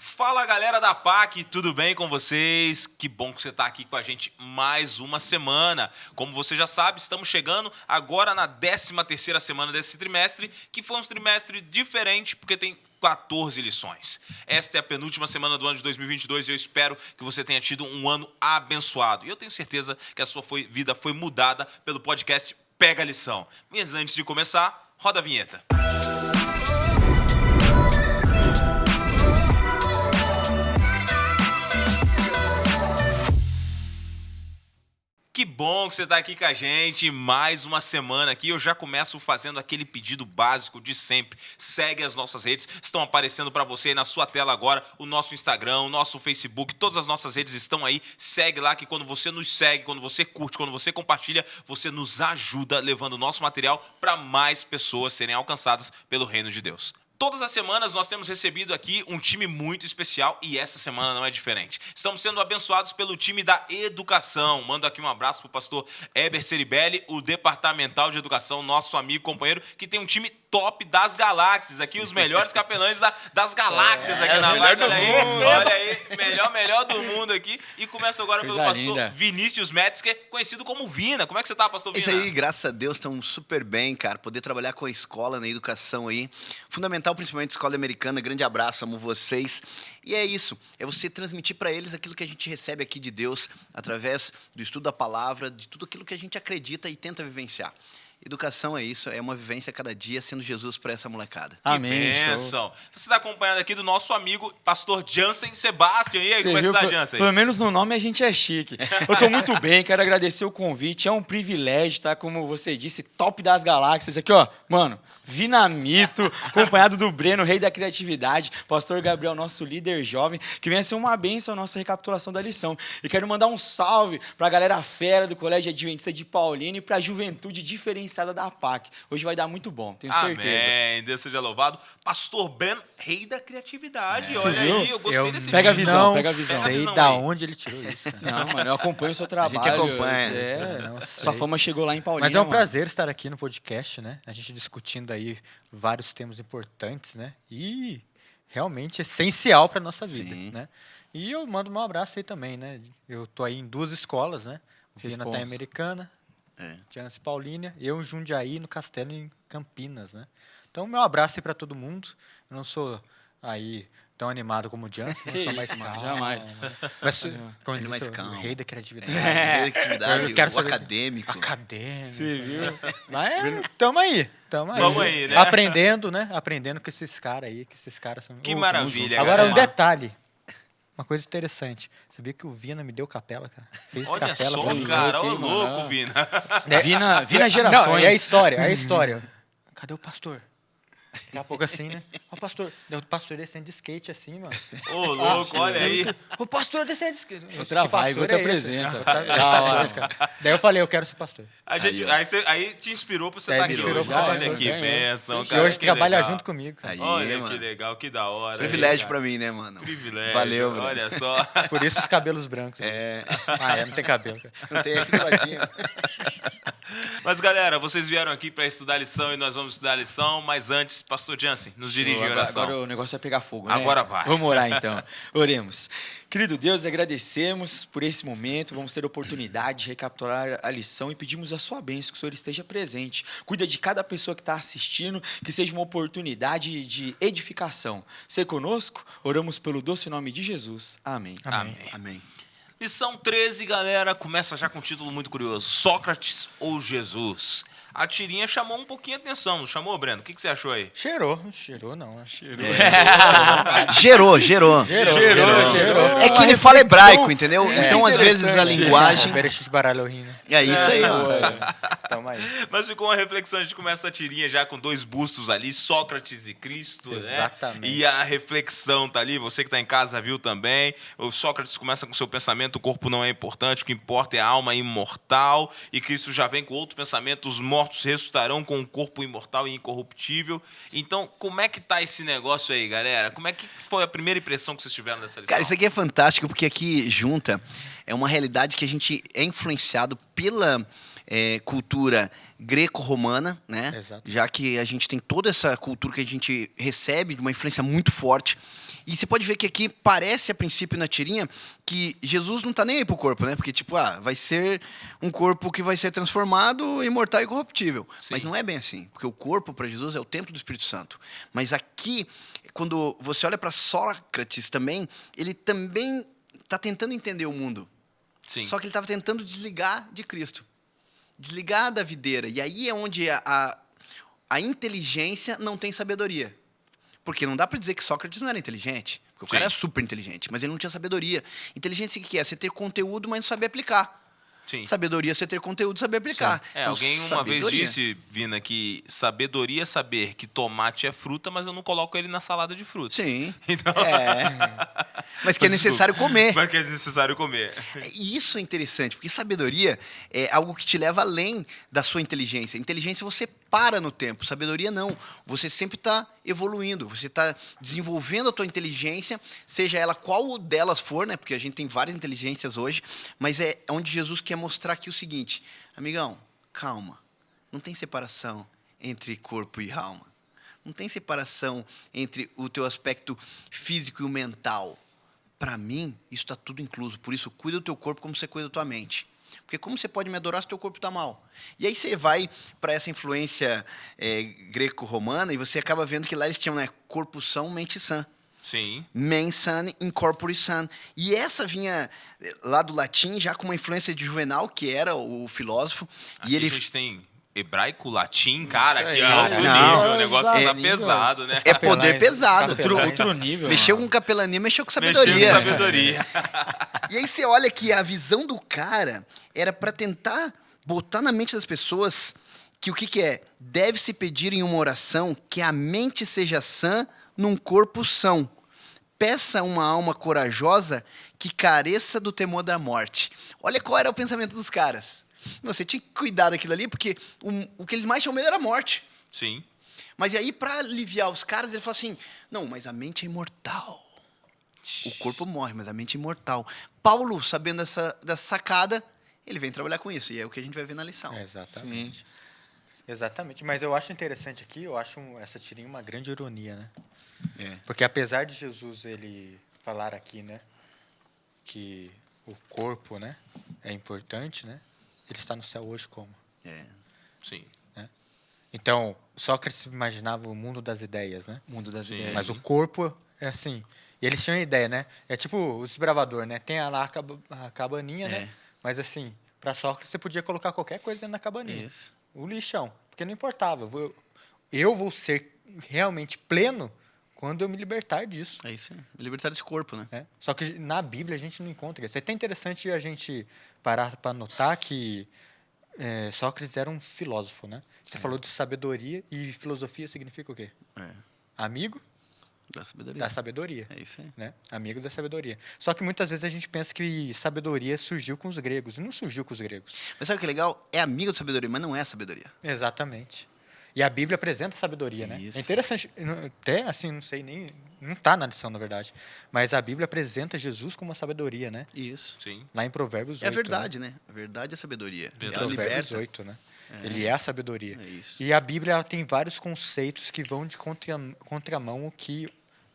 Fala galera da PAC, tudo bem com vocês? Que bom que você está aqui com a gente mais uma semana. Como você já sabe, estamos chegando agora na 13ª semana desse trimestre, que foi um trimestre diferente porque tem 14 lições. Esta é a penúltima semana do ano de 2022 e eu espero que você tenha tido um ano abençoado. E eu tenho certeza que a sua vida foi mudada pelo podcast Pega a Lição. Mas antes de começar, roda a vinheta. Que bom que você está aqui com a gente, mais uma semana aqui. Eu já começo fazendo aquele pedido básico de sempre. Segue as nossas redes, estão aparecendo para você aí na sua tela agora, o nosso Instagram, o nosso Facebook, todas as nossas redes estão aí. Segue lá que quando você nos segue, quando você curte, quando você compartilha, você nos ajuda levando o nosso material para mais pessoas serem alcançadas pelo reino de Deus. Todas as semanas nós temos recebido aqui um time muito especial e essa semana não é diferente. Estamos sendo abençoados pelo time da educação. Mando aqui um abraço para o pastor Eber Ceribelli, o departamental de educação, nosso amigo, companheiro, que tem um time top das galáxias. Aqui os melhores capelães das galáxias aqui na live. Olha aí, melhor do mundo aqui. E começa agora pelo pastor Vinícius Metzger, conhecido como Vina. Como é que você tá, pastor Vina? Isso aí, graças a Deus, estamos super bem, cara. Poder trabalhar com a escola, na educação aí. Fundamental, principalmente escola americana. Grande abraço, amo vocês. E é isso, é você transmitir para eles aquilo que a gente recebe aqui de Deus, através do estudo da palavra, de tudo aquilo que a gente acredita e tenta vivenciar. Educação é isso, é uma vivência a cada dia, sendo Jesus para essa molecada. Amém. Que bênção. Você está acompanhado aqui do nosso amigo pastor Jansen Sebastian. E aí, como é que está, Jansen? Pelo menos no nome a gente é chique. Eu estou muito bem, quero agradecer o convite. É um privilégio, tá? Como você disse, top das galáxias. Aqui, ó, mano, Vinamito, acompanhado do Breno, rei da criatividade, pastor Gabriel, nosso líder jovem, que vem a ser uma bênção a nossa recapitulação da lição. E quero mandar um salve para a galera fera do Colégio Adventista de Paulínia e para a juventude diferenciada da PAC. Hoje vai dar muito bom, tenho certeza. Amém, Deus seja louvado. Pastor Breno, rei da criatividade. Olha aí, eu gostei desse Pega a visão, pega a visão. Não sei da onde ele tirou isso, cara. Não, mano, eu acompanho o seu trabalho. A gente acompanha. Sua fama chegou lá em Paulínia. Mas é um prazer estar aqui no podcast, né? A gente discutindo aí vários temas importantes, né? E realmente essencial para nossa vida, né? E eu mando um abraço aí também, né? Eu tô aí em 2 escolas, né? O Vina tá em Americana, Jansen Paulínia, eu em Jundiaí, no Castelo, em Campinas, né? Então, meu abraço aí para todo mundo. Eu não sou aí tão animado como o Jansen, eu sou mais calmo. Jamais. Mas, como ele disse, mais calmo. o rei da criatividade. Rei da criatividade, Eu quero o saber- acadêmico. Acadêmico. Você viu? Mas tamo aí. Vamos aí, né? Aprendendo, né? Aprendendo com esses caras aí, que esses caras são... Que maravilha. Agora, cara. um detalhe. Uma coisa interessante. Sabia que o Vina me deu capela, cara? Fez Olha capela só, pra mim. cara, ô hein, mano? louco, Vina. Vina gerações. Não, é a história. Cadê o pastor? Daqui a pouco assim, né? Ó, o pastor. Deu o pastor descendo de skate assim, mano. Ô, louco, olha aí. O pastor descendo de skate. Outra Que pastor vibe, outra é esse? presença. Outra coisa, cara. Daí eu falei, eu quero ser pastor. Aí te inspirou pra você estar aqui inspirou hoje. pra Olha pastor, que ganhou. bênção, E cara. hoje que trabalha legal. junto comigo. Cara. Aí, Olha mano. que legal, que da hora. Privilégio aí, pra mim, né, mano? Privilégio. Valeu, Bruno. Olha só. Por isso os cabelos brancos. Não tem cabelo, cara. Não tem aqui do ladinho. Mas, galera, vocês vieram aqui para estudar a lição e nós vamos estudar a lição, mas antes, pastor Jansen, nos dirige em oração. Agora o negócio vai pegar fogo, né? Agora vai. Vamos orar, então. Oremos. Querido Deus, agradecemos por esse momento. Vamos ter a oportunidade de recapitular a lição e pedimos a sua bênção, que o Senhor esteja presente. Cuida de cada pessoa que está assistindo, que seja uma oportunidade de edificação. Ser conosco, oramos pelo doce nome de Jesus. Amém. Amém. Lição 13, galera, começa já com um título muito curioso. Sócrates ou Jesus? A tirinha chamou um pouquinho a atenção, não chamou, Breno? O que você achou aí? Cheirou não. Gerou. É que ele fala reflexão. hebraico, entendeu? Então, às vezes, a linguagem... Bereshit bara Elohim, né? É isso aí, ó. Tamo aí. Mas ficou uma reflexão, a gente começa a tirinha já com 2 bustos ali, Sócrates e Cristo, Exatamente. né? E a reflexão tá ali, você que tá em casa viu também. O Sócrates começa com seu pensamento, o corpo não é importante, o que importa é a alma imortal. E Cristo já vem com outro pensamento, os mortos ressuscitarão com um corpo imortal e incorruptível. Então, como é que tá esse negócio aí, galera? Como é que foi a primeira impressão que vocês tiveram dessa lição? Cara, isso aqui é fantástico, porque aqui junta é uma realidade que a gente é influenciado pela cultura greco-romana, né? Exato. Já que a gente tem toda essa cultura que a gente recebe de uma influência muito forte. E você pode ver que aqui parece, a princípio, na tirinha, que Jesus não tá nem aí pro corpo, né? Porque, tipo, vai ser um corpo que vai ser transformado, imortal e corruptível. Sim. Mas não é bem assim. Porque o corpo, para Jesus, é o templo do Espírito Santo. Mas aqui, quando você olha para Sócrates também, ele também tá tentando entender o mundo. Sim. Só que ele estava tentando desligar de Cristo. Desligar da videira. E aí é onde a inteligência não tem sabedoria. Porque não dá para dizer que Sócrates não era inteligente. Porque o cara era super inteligente, mas ele não tinha sabedoria. Inteligência o que é? Você ter conteúdo, mas não saber aplicar. Sim. Sabedoria é você ter conteúdo e saber aplicar. Então, Alguém uma vez sabedoria. disse, Vina, que sabedoria é saber que tomate é fruta, mas eu não coloco ele na salada de frutas. Sim. Então... Mas que é necessário comer. Mas que é necessário comer. E isso é interessante, porque sabedoria é algo que te leva além da sua inteligência. Inteligência você para no tempo, sabedoria não. Você sempre está evoluindo, você está desenvolvendo a tua inteligência, seja ela qual delas for, né? Porque a gente tem várias inteligências hoje, mas é onde Jesus quer mostrar aqui o seguinte: amigão, calma, não tem separação entre corpo e alma. Não tem separação entre o teu aspecto físico e o mental. Para mim, isso está tudo incluso. Por isso, cuida do teu corpo como você cuida da tua mente. Porque como você pode me adorar se o teu corpo está mal? E aí você vai para essa influência greco-romana e você acaba vendo que lá eles tinham, né, corpo são, mente sã. Sim. Mens sana in corpore sano. E essa vinha lá do latim já com uma influência de Juvenal, que era o filósofo. Aqui e ele a gente tem hebraico, latim, cara, Isso aqui aí, é alto não. nível, o negócio tá Exato. pesado, né? é poder pesado. Outro nível. Mexeu mano. com capelania, mexeu com Mexendo sabedoria. com sabedoria. E aí você olha que a visão do cara era para tentar botar na mente das pessoas que o que é? Deve-se pedir em uma oração que a mente seja sã num corpo são. Peça uma alma corajosa que careça do temor da morte. Olha qual era o pensamento dos caras. Você tinha que cuidar daquilo ali, porque o que eles mais tinham medo era a morte. Sim. Mas aí, para aliviar os caras, ele falou assim: não, mas a mente é imortal. O corpo morre, mas a mente é imortal. Paulo, sabendo dessa sacada, ele vem trabalhar com isso. E é o que a gente vai ver na lição. Exatamente. Exatamente. Mas eu acho interessante aqui, eu acho essa tirinha uma grande ironia, né? É. Porque apesar de Jesus ele falar aqui, né, que o corpo, né, é importante, né? Ele está no céu hoje como? É. Sim. Então, Sócrates imaginava o mundo das ideias, né? Mundo das Sim. ideias. Mas o corpo é assim. E eles tinham uma ideia, né? É tipo o desbravador, né? Tem lá a cabaninha, né? Mas assim, para Sócrates você podia colocar qualquer coisa dentro da cabaninha. Isso. O lixão. Porque não importava. Eu vou ser realmente pleno quando eu me libertar disso. É isso. Libertar desse corpo, né? Né? Só que na Bíblia a gente não encontra isso. É até interessante a gente parar para notar que Sócrates era um filósofo, né? Você falou de sabedoria e filosofia significa o quê? Amigo Da sabedoria. da sabedoria. É isso aí. Né? Amigo da sabedoria. Só que muitas vezes a gente pensa que sabedoria surgiu com os gregos. E não surgiu com os gregos. Mas sabe o que é legal? É amigo da sabedoria, mas não é a sabedoria. Exatamente. E a Bíblia apresenta a sabedoria, né? Isso. É interessante. Até assim, não sei nem... Não está na lição, na verdade. Mas a Bíblia apresenta Jesus como a sabedoria, né? Isso. Sim. Lá em Provérbios 8. É a verdade, né? A verdade é a sabedoria. Verdade. Ela Provérbios liberta. 8, né? Ele é a sabedoria. É isso. E a Bíblia ela tem vários conceitos que vão de contramão o que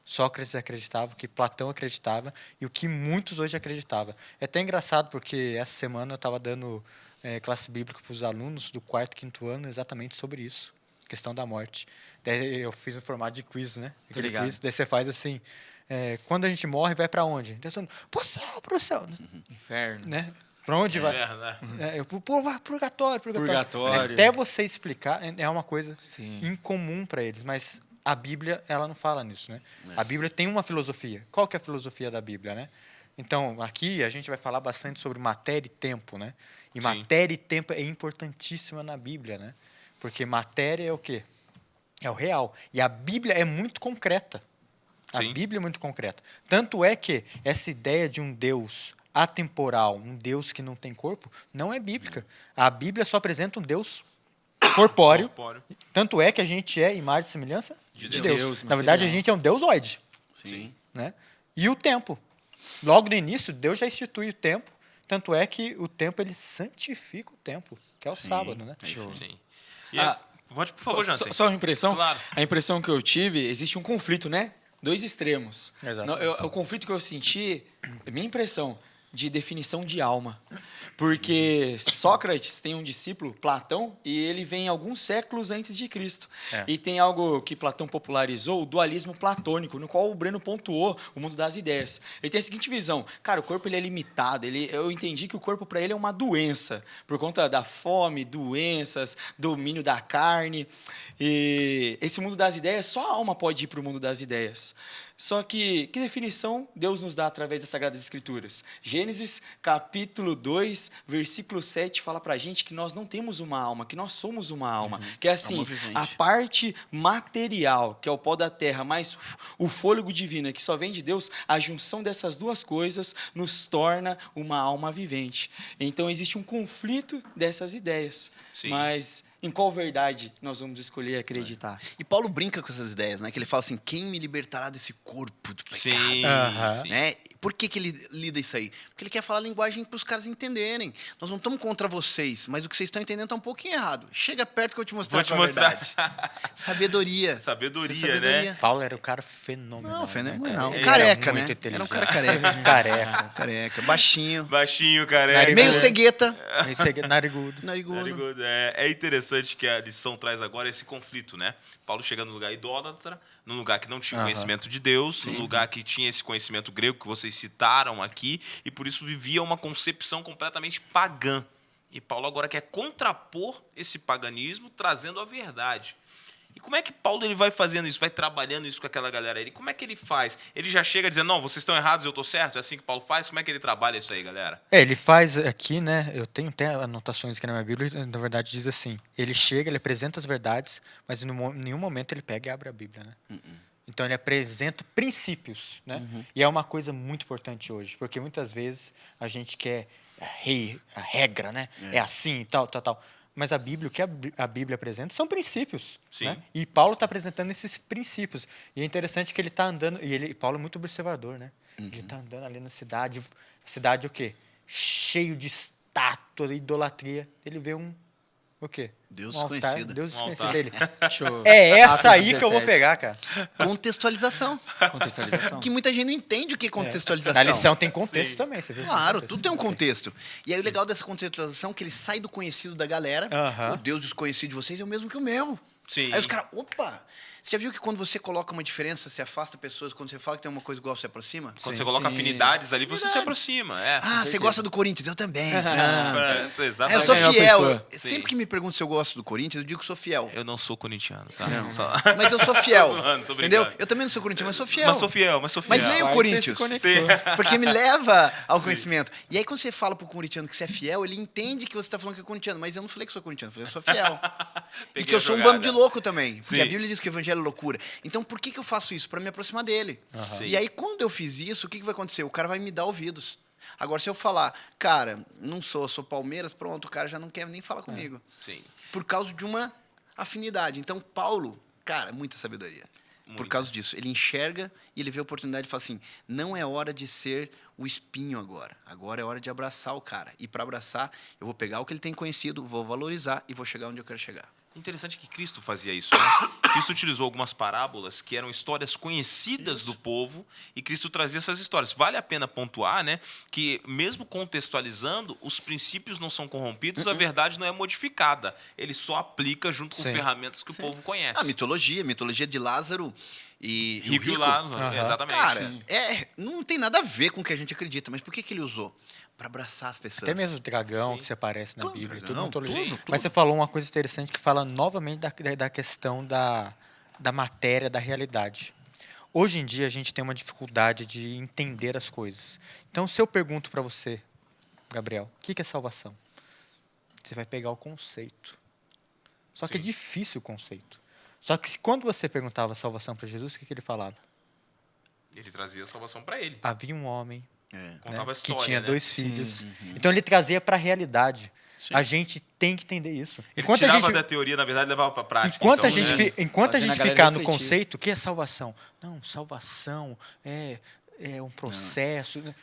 Sócrates acreditava, o que Platão acreditava e o que muitos hoje acreditavam. É até engraçado porque essa semana eu estava dando classe bíblica para os alunos do 4º, 5º ano exatamente sobre isso, questão da morte. Daí eu fiz um formato de quiz, né? Aquele ligado. quiz, daí você faz assim, quando a gente morre, vai para onde? Daí você fala, pro céu, Inferno. né? Para onde vai? Purgatório. Purgatório. Até você explicar, é uma coisa Sim. incomum para eles, mas a Bíblia, ela não fala nisso, né? A Bíblia tem uma filosofia. Qual que é a filosofia da Bíblia, né? Então, aqui a gente vai falar bastante sobre matéria e tempo, né? E Sim. matéria e tempo é importantíssima na Bíblia, né? Porque matéria é o quê? É o real. E a Bíblia é muito concreta. A Sim. Bíblia é muito concreta. Tanto é que essa ideia de um Deus atemporal, um Deus que não tem corpo, não é bíblica. A Bíblia só apresenta um Deus corpóreo. Tanto é que a gente é imagem e semelhança De de Deus. Deus. Na verdade, a gente é um deusoide. Sim. Né? E o tempo. Logo no início, Deus já institui o tempo. Tanto é que o tempo, ele santifica o tempo, que é o Sim, sábado, né? é isso aí. Sim. E pode, por favor, Jansen. Só uma impressão? Claro. A impressão que eu tive, existe um conflito, né? dois extremos. Exatamente. O conflito que eu senti, minha impressão, de definição de alma. Porque Sócrates tem um discípulo, Platão, e ele vem alguns séculos antes de Cristo. E tem algo que Platão popularizou, o dualismo platônico, no qual o Breno pontuou o mundo das ideias. Ele tem a seguinte visão: cara, o corpo ele é limitado. Eu entendi que o corpo para ele é uma doença, por conta da fome, doenças, domínio da carne. E esse mundo das ideias, só a alma pode ir para o mundo das ideias. Só que definição Deus nos dá através das Sagradas Escrituras? Gênesis, capítulo 2, versículo 7, fala pra gente que nós não temos uma alma, que nós somos uma alma. Que é assim, Alma vivente. a parte material, que é o pó da terra, mais o fôlego divino, que só vem de Deus, a junção dessas duas coisas nos torna uma alma vivente. Então existe um conflito dessas ideias. Sim. Mas em qual verdade nós vamos escolher acreditar? E Paulo brinca com essas ideias, né? Que ele fala assim, quem me libertará desse corpo de pecado? Sim, Aham. sim. Né? Por que ele lida isso aí? Porque ele quer falar a linguagem para os caras entenderem. Nós não estamos contra vocês, mas o que vocês estão entendendo está um pouquinho errado. Chega perto que eu vou te mostrar Vou te qual é a mostrar. verdade. Sabedoria. Sabedoria, né? Paulo era o cara fenomenal. Não, fenomenal. Né? Ele Careca, era muito né? inteligente. Era um cara careca. Careca. Careca, baixinho, Baixinho, careca. Narigudo. meio cegueta, Narigudo. narigudo. Very good. É interessante que a lição traz agora esse conflito, né? Paulo chega num lugar idólatra, num lugar que não tinha conhecimento de Deus, num lugar que tinha esse conhecimento grego que vocês citaram aqui, e por isso vivia uma concepção completamente pagã. E Paulo agora quer contrapor esse paganismo, trazendo a verdade. E como é que Paulo ele vai fazendo isso, vai trabalhando isso com aquela galera aí? Como é que ele faz? Ele já chega dizendo, não, vocês estão errados, eu estou certo? É assim que Paulo faz? Como é que ele trabalha isso aí, galera? Ele faz aqui, né? Eu tenho até anotações aqui na minha Bíblia, na verdade diz assim: ele chega, ele apresenta as verdades, mas em nenhum momento ele pega e abre a Bíblia, né? Então ele apresenta princípios, né? E é uma coisa muito importante hoje, porque muitas vezes a gente quer a regra, né? É assim e tal, tal, tal. Mas a Bíblia, o que a Bíblia apresenta são princípios. Sim. Né? E Paulo está apresentando esses princípios. E é interessante que ele está andando, Paulo é muito observador, né? Ele está andando ali na cidade. Cidade o quê? Cheio de estátua, idolatria. Ele vê o quê? Deus um altar, desconhecido. Deus Um desconhecido altar. dele. Deixa eu- É essa Atos aí que eu vou 17. pegar, cara. Contextualização. Contextualização. Que muita gente não entende o que é contextualização. Na lição tem contexto Sim. também, você viu? Claro, tudo tem um contexto. E aí o legal dessa contextualização é que ele sai do conhecido da galera. Aham. O Deus desconhecido de vocês é o mesmo que o meu. Sim. Aí os caras, opa! Você já viu que quando você coloca uma diferença, você afasta pessoas, quando você fala que tem uma coisa igual, você aproxima? Quando Sim, você coloca sim. afinidades ali, você se Afinidades. aproxima. É. Ah, você gosta do Corinthians? Eu também. Pronto. Eu Exatamente. sou Ganhou a fiel. pessoa. Sempre que me perguntam se eu gosto do Corinthians, eu digo que sou fiel. Eu não sou corintiano, tá? Não. Só- Mas eu sou fiel. Tô zoando, tô Entendeu? brincando. Eu também não sou corintiano, mas sou fiel. Mas sou fiel, mas sou fiel. Mas leia o Vai que você se Corinthians. conectou. Porque me leva ao conhecimento. E aí, quando você fala pro corintiano que você é fiel, ele entende que você está falando que é corintiano. Mas eu não falei que sou corintiano, eu falei que eu sou fiel. E Peguei que eu a sou um jogada. bando de louco também. Porque Sim. a Bíblia diz que o evangelho é loucura. Então, por que eu faço isso? Para me aproximar dele. Sim. E aí, quando eu fiz isso, o que vai acontecer? O cara vai me dar ouvidos. Agora, se eu falar, cara, não sou Palmeiras, pronto, o cara já não quer nem falar comigo. Sim. Por causa de uma afinidade. Então, Paulo, cara, muita sabedoria. Por Muita. causa disso. Ele enxerga e ele vê a oportunidade e fala assim, não é hora de ser o espinho agora. Agora é hora de abraçar o cara. E para abraçar, eu vou pegar o que ele tem conhecido, vou valorizar e vou chegar onde eu quero chegar. Interessante que Cristo fazia isso, né? Cristo utilizou algumas parábolas que eram histórias conhecidas do povo e Cristo trazia essas histórias. Vale a pena pontuar, né, que mesmo contextualizando, os princípios não são corrompidos, a verdade não é modificada. Ele só aplica junto com Sim. ferramentas que o povo conhece. A mitologia de Lázaro e o Rico e Lázaro, Aham. exatamente. Cara, Sim. não tem nada a ver com o que a gente acredita, mas por que ele usou? Para abraçar as pessoas. Até mesmo o dragão Sim. que se aparece na Claro, Bíblia. dragão, Tudo mitologia. tudo. Mas você falou uma coisa interessante que fala novamente da questão da matéria, da realidade. Hoje em dia a gente tem uma dificuldade de entender as coisas. Então, se eu pergunto para você, Gabriel, o que é salvação? Você vai pegar o conceito. Só que é Sim. difícil o conceito. Só que quando você perguntava salvação para Jesus, o que ele falava? Ele trazia a salvação para ele. Havia um homem, É. Contava a que história, tinha né? 2 Sim. filhos. Então ele trazia para a realidade. Sim. A gente tem que entender isso. Ele Enquanto a tirava gente, da teoria, na verdade, levava para a prática. enquanto Então, a gente, né? enquanto a Fazendo gente a galera ficar no refletir. conceito, o que é salvação? Não, salvação é um processo. Né?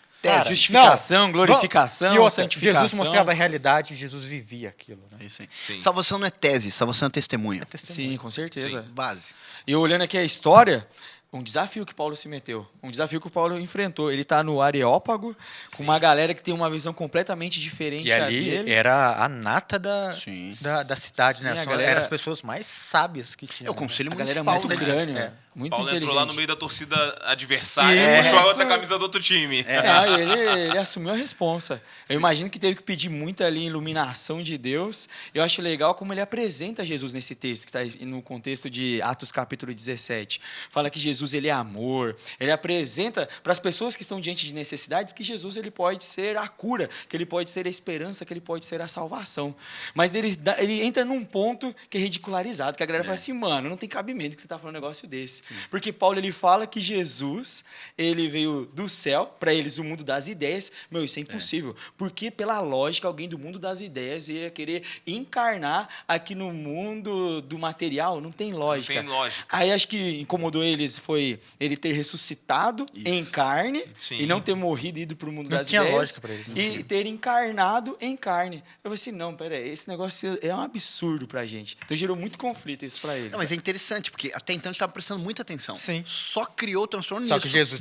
Justificação, não. glorificação, E outra, santificação. Jesus mostrava a realidade, Jesus vivia aquilo. Né? É isso aí. Sim. Salvação não é tese, salvação é testemunha. Sim, com certeza. Base. E eu olhando aqui a história, um desafio que Paulo se meteu, um desafio que o Paulo enfrentou. Ele está no Areópago, com uma galera que tem uma visão completamente diferente E ali dele. era a nata Sim. da cidade, Sim, né? a galera- Eram as pessoas mais sábias que tinham. É o conselho A galera é municipal, muito né? grande, É. muito Paulo inteligente. entrou lá no meio da torcida adversária Isso. e puxou a outra camisa do outro time. Não, ele assumiu a responsa. Eu imagino que teve que pedir muito ali iluminação de Deus. Eu acho legal como ele apresenta Jesus nesse texto, que está no contexto de Atos capítulo 17. Fala que Jesus ele é amor. Ele apresenta para as pessoas que estão diante de necessidades que Jesus ele pode ser a cura, que ele pode ser a esperança, que ele pode ser a salvação. Mas ele entra num ponto que é ridicularizado, que a galera fala assim, mano, não tem cabimento que você está falando um negócio desse. Porque Paulo ele fala que Jesus ele veio do céu, para eles o mundo das ideias. Meu, isso é impossível. Porque pela lógica alguém do mundo das ideias ia querer encarnar aqui no mundo do material? Não tem lógica. Não tem lógica. Aí acho que incomodou eles foi ele ter ressuscitado em carne Sim. e não ter morrido e ido para o mundo Não das tinha ideias. lógica pra eles, não E ter encarnado em carne. Eu falei assim, não, peraí, esse negócio é um absurdo pra gente. Então gerou muito conflito isso pra eles. Não, mas é interessante, porque até então ele estava prestando muita atenção. Sim. Só criou o transtorno Só nisso. que Jesus,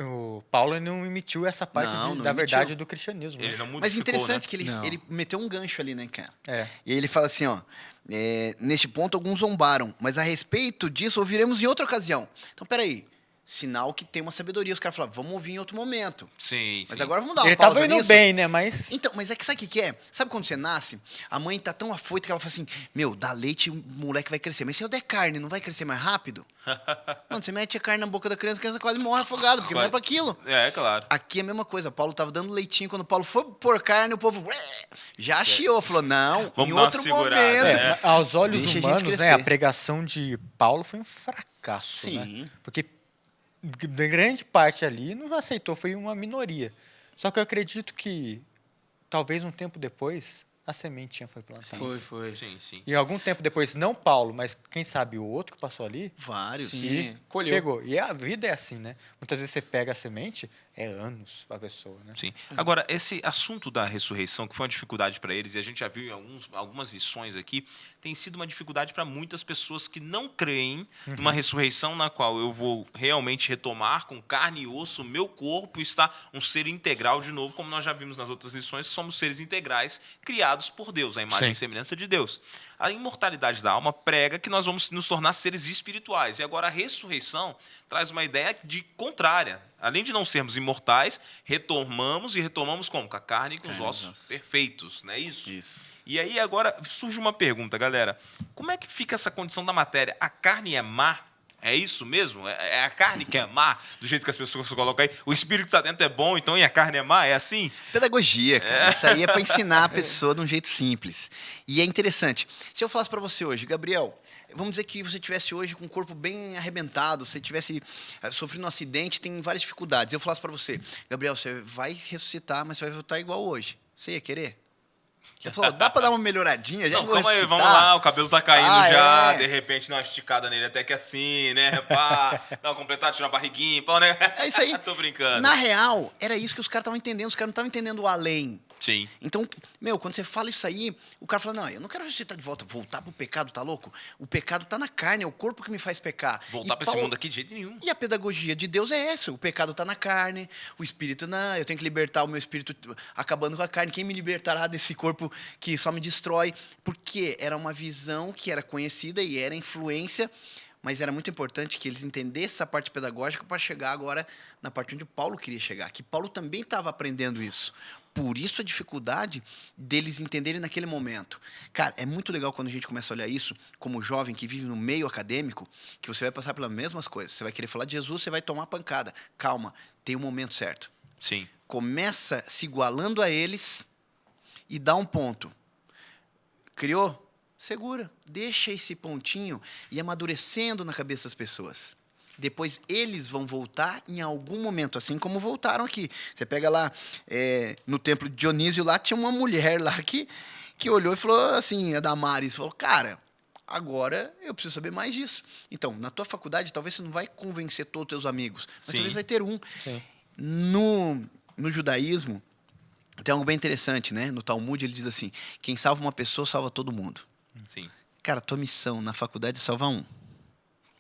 o Paulo não emitiu essa parte Não da emitiu. verdade do cristianismo. né? Ele não Mas modificou, interessante né? que ele meteu um gancho ali, né, cara? É. E aí ele fala assim, ó... neste ponto, alguns zombaram, mas a respeito disso ouviremos em outra ocasião. Então, peraí. Sinal que tem uma sabedoria. Os caras falaram, vamos ouvir em outro momento. Sim, Mas sim. agora vamos dar uma Ele pausa tava indo nisso. bem, né? Mas Então, mas é que sabe o que é? Sabe quando você nasce, a mãe tá tão afoita que ela fala assim, meu, dá leite e o moleque vai crescer. Mas se eu der carne, não vai crescer mais rápido? Não, você mete a carne na boca da criança, a criança quase morre afogada, porque não é pra aquilo. É, claro. Aqui é a mesma coisa. Paulo tava dando leitinho, quando Paulo foi pôr carne, o povo já chiou, falou, não, Vamos em dar uma outro segurada, momento. é. aos olhos Deixa a gente humanos, né, a crescer. pregação de Paulo foi um fracasso, Sim. né? Porque da grande parte ali não aceitou, foi uma minoria. Só que eu acredito que talvez um tempo depois a sementinha foi plantada. Foi. Sim, sim. E algum tempo depois, não Paulo, mas quem sabe o outro que passou ali, Vários. Sim, colheu. pegou. E a vida é assim, né? Muitas vezes você pega a semente, é anos pra pessoa, né? Sim. Agora, esse assunto da ressurreição, que foi uma dificuldade para eles, e a gente já viu em algumas lições aqui, tem sido uma dificuldade para muitas pessoas que não creem numa ressurreição na qual eu vou realmente retomar com carne e osso o meu corpo e estar um ser integral de novo, como nós já vimos nas outras lições, que somos seres integrais criados por Deus, a imagem Sim. e semelhança de Deus. A imortalidade da alma prega que nós vamos nos tornar seres espirituais. E agora a ressurreição traz uma ideia de contrária. Além de não sermos imortais, retomamos como? Com a carne e com os ossos perfeitos, não é isso? Isso. E aí agora surge uma pergunta, galera. Como é que fica essa condição da matéria? A carne é má? É isso mesmo? É a carne que é má, do jeito que as pessoas colocam aí? O espírito que está dentro é bom, então, e a carne é má? É assim? Pedagogia, cara. Isso aí é para ensinar a pessoa de um jeito simples. E é interessante. Se eu falasse para você hoje, Gabriel, vamos dizer que você tivesse hoje com o corpo bem arrebentado, você tivesse sofrido um acidente, tem várias dificuldades. Eu falasse para você, Gabriel, você vai ressuscitar, mas você vai voltar igual hoje. Você ia querer? Você falou, dá para dar uma melhoradinha? Já Não, vou calma aí, ressuscitar? vamos lá, o cabelo tá caindo Ah, já, é. de repente dá uma esticada nele até que assim, né? Pá, dá uma completada, tirar uma barriguinha, pá, né? É isso aí. Tô brincando. Na real, era isso que os caras estavam entendendo. Os caras não estavam entendendo o além. Sim. Então, meu, quando você fala isso aí, o cara fala, não, eu não quero ressuscitar de volta. Voltar pro pecado, tá louco? O pecado tá na carne, é o corpo que me faz pecar. Voltar E pra esse Paulo- mundo aqui de jeito nenhum. E a pedagogia de Deus é essa. O pecado tá na carne, o espírito não. Eu tenho que libertar o meu espírito acabando com a carne. Quem me libertará desse corpo que só me destrói? Porque era uma visão que era conhecida e era influência, mas era muito importante que eles entendessem essa parte pedagógica para chegar agora na parte onde Paulo queria chegar. Que Paulo também estava aprendendo isso. Por isso a dificuldade deles entenderem naquele momento. Cara, é muito legal quando a gente começa a olhar isso como jovem que vive no meio acadêmico, que você vai passar pelas mesmas coisas. Você vai querer falar de Jesus, você vai tomar pancada. Calma, tem um momento certo. Sim. Começa se igualando a eles e dá um ponto. Criou? Segura. Deixa esse pontinho ir amadurecendo na cabeça das pessoas. Depois eles vão voltar em algum momento, assim como voltaram aqui. Você pega lá, no templo de Dionísio, lá tinha uma mulher lá que olhou e falou assim, a Damares, falou, cara, agora eu preciso saber mais disso. Então, na tua faculdade, talvez você não vai convencer todos os teus amigos, mas Sim. talvez vai ter um. Sim. No judaísmo, tem algo bem interessante, né? No Talmud ele diz assim, quem salva uma pessoa, salva todo mundo. Sim. Cara, tua missão na faculdade é salvar um.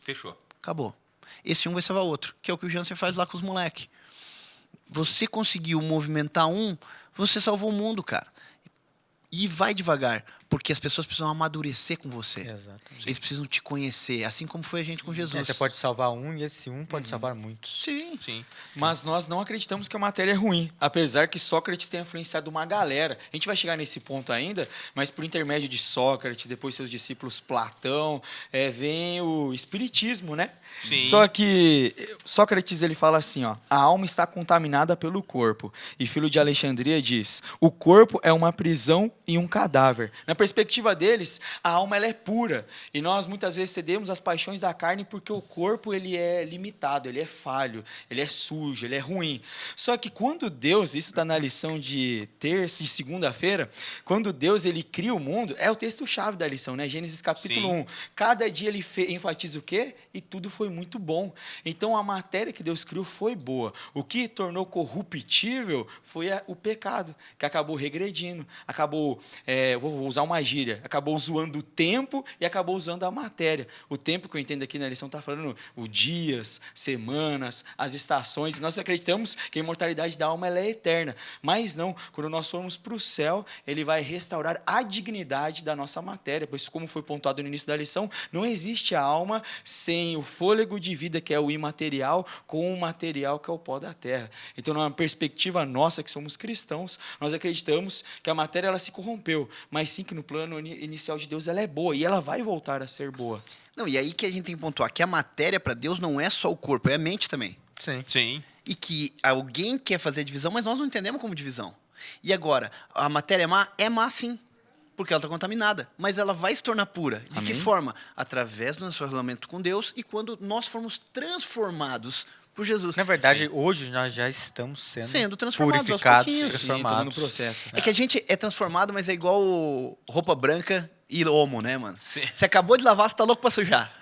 Fechou. Acabou. esse um vai salvar o outro, que é o que o Jansen faz lá com os moleques. Você conseguiu movimentar um, você salvou o mundo, cara. E vai devagar, porque as pessoas precisam amadurecer com você. Exatamente. Eles precisam te conhecer, assim como foi a gente com Jesus. Você pode salvar um e esse um pode salvar muitos. Sim. Sim. Mas nós não acreditamos que a matéria é ruim, apesar que Sócrates tenha influenciado uma galera. A gente vai chegar nesse ponto ainda, mas por intermédio de Sócrates, depois seus discípulos Platão, vem o espiritismo, né? Sim. Só que Sócrates ele fala assim, ó, a alma está contaminada pelo corpo. E Filho de Alexandria diz, o corpo é uma prisão e um cadáver. Na perspectiva deles, a alma ela é pura. E nós muitas vezes cedemos às paixões da carne porque o corpo ele é limitado, ele é falho, ele é sujo, ele é ruim. Só que quando Deus, isso está na lição de terça e segunda-feira, quando Deus ele cria o mundo, é o texto-chave da lição, né? Gênesis capítulo Sim. 1. Cada dia ele enfatiza o quê? E tudo foi muito bom. Então a matéria que Deus criou foi boa. O que tornou corruptível foi o pecado, que acabou regredindo, acabou, vou usar uma gíria, acabou zoando o tempo e acabou usando a matéria. O tempo que eu entendo aqui na lição está falando os dias, semanas, as estações. Nós acreditamos que a imortalidade da alma ela é eterna, mas não, quando nós formos para o céu, ele vai restaurar a dignidade da nossa matéria, pois como foi pontuado no início da lição, não existe a alma sem o fôlego de vida, que é o imaterial, com o material, que é o pó da terra. Então, numa perspectiva nossa, que somos cristãos, nós acreditamos que a matéria ela se corrompeu, mas sim que no plano inicial de Deus ela é boa, e ela vai voltar a ser boa. Não, e aí que a gente tem que pontuar que a matéria para Deus não é só o corpo, é a mente também. Sim. Sim. E que alguém quer fazer a divisão, mas nós não entendemos como divisão. E agora, a matéria é má? É má sim, porque ela está contaminada. Mas ela vai se tornar pura. De Amém. que forma? Através do nosso relacionamento com Deus e quando nós formos transformados por Jesus. Na verdade, hoje nós já estamos Sendo transformados aos purificados, pouquinhos. Sim, estamos no transformados. processo. É que a gente é transformado, mas é igual roupa branca e homo, né, mano? Sim. Você acabou de lavar, você tá louco pra sujar.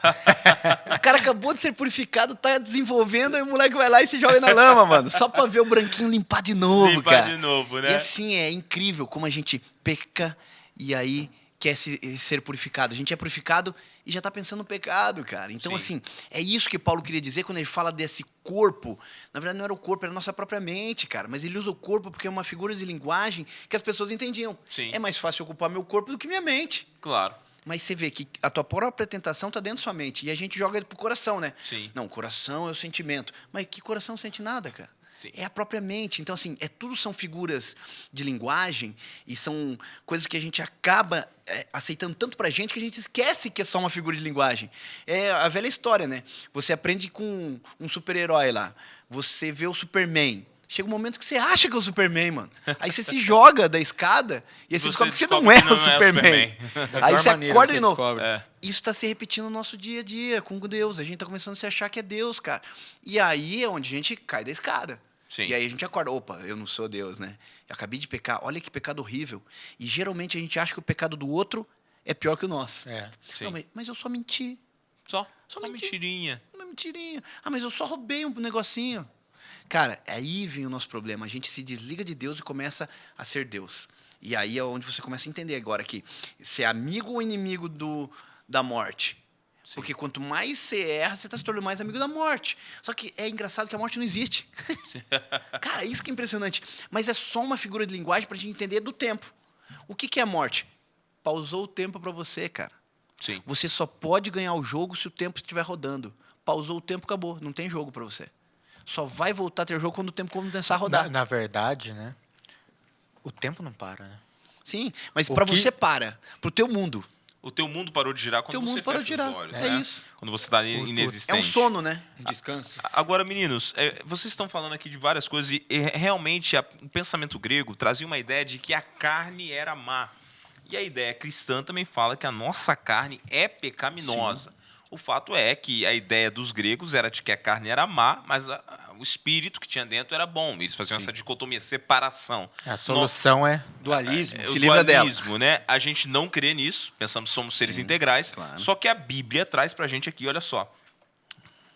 O cara acabou de ser purificado, tá desenvolvendo, aí o moleque vai lá e se joga na lama, mano. Só pra ver o branquinho limpar de novo, Limpar cara. de novo, né? E assim, é incrível como a gente peca e aí quer ser purificado. A gente é purificado e já tá pensando no pecado, cara. Então, Sim. assim, é isso que Paulo queria dizer quando ele fala desse corpo. Na verdade, não era o corpo, era a nossa própria mente, cara. Mas ele usa o corpo porque é uma figura de linguagem que as pessoas entendiam. Sim. É mais fácil ocupar meu corpo do que minha mente. Claro. Mas você vê que a tua própria tentação tá dentro da sua mente. E a gente joga pro coração, né? Sim. Não, o coração é o sentimento. Mas que coração sente nada, cara? Sim. É a própria mente. Então, assim, tudo são figuras de linguagem e são coisas que a gente acaba aceitando tanto pra gente que a gente esquece que é só uma figura de linguagem. É a velha história, né? Você aprende com um super-herói lá. Você vê o Superman. Chega um momento que você acha que é o Superman, mano. Aí você se joga da escada e aí você descobre que você não é o Superman. Da Aí pior você maneira acorda você de novo. descobre. É. Isso está se repetindo no nosso dia a dia com Deus. A gente está começando a se achar que é Deus, cara. E aí é onde a gente cai da escada. Sim. E aí a gente acorda. Opa, eu não sou Deus, né? Eu acabei de pecar. Olha que pecado horrível. E geralmente a gente acha que o pecado do outro é pior que o nosso. Sim. Não, mas eu só menti. Só uma uma mentirinha. Uma mentirinha. Ah, mas eu só roubei um negocinho. Cara, aí vem o nosso problema. A gente se desliga de Deus e começa a ser Deus. E aí é onde você começa a entender agora que ser amigo ou inimigo da morte. Sim. Porque quanto mais você erra, você está se tornando mais amigo da morte. Só que é engraçado que a morte não existe. Cara, isso que é impressionante. Mas é só uma figura de linguagem para a gente entender do tempo. O que é a morte? Pausou o tempo para você, cara. Sim. Você só pode ganhar o jogo se o tempo estiver rodando. Pausou o tempo, acabou. Não tem jogo para você. Só vai voltar a ter jogo quando o tempo começar a rodar. Na verdade, né? O tempo não para, né? Sim, mas O para que- você para. Pro teu mundo. O teu mundo parou de girar quando Teu você mundo parou fecha de girar. os olhos, É né? isso. Quando você está É inexistente. um sono, né? Descanso. Agora, meninos, vocês estão falando aqui de várias coisas e realmente o pensamento grego trazia uma ideia de que a carne era má. E a ideia cristã também fala que a nossa carne é pecaminosa. O fato é que a ideia dos gregos era de que a carne era má, mas o espírito que tinha dentro era bom. Eles faziam essa dicotomia, separação. A solução é Dualismo. Se O livra dela. dualismo, né? A gente não crê nisso, pensamos que somos seres integrais. claro. Só que a Bíblia traz pra gente aqui, olha só.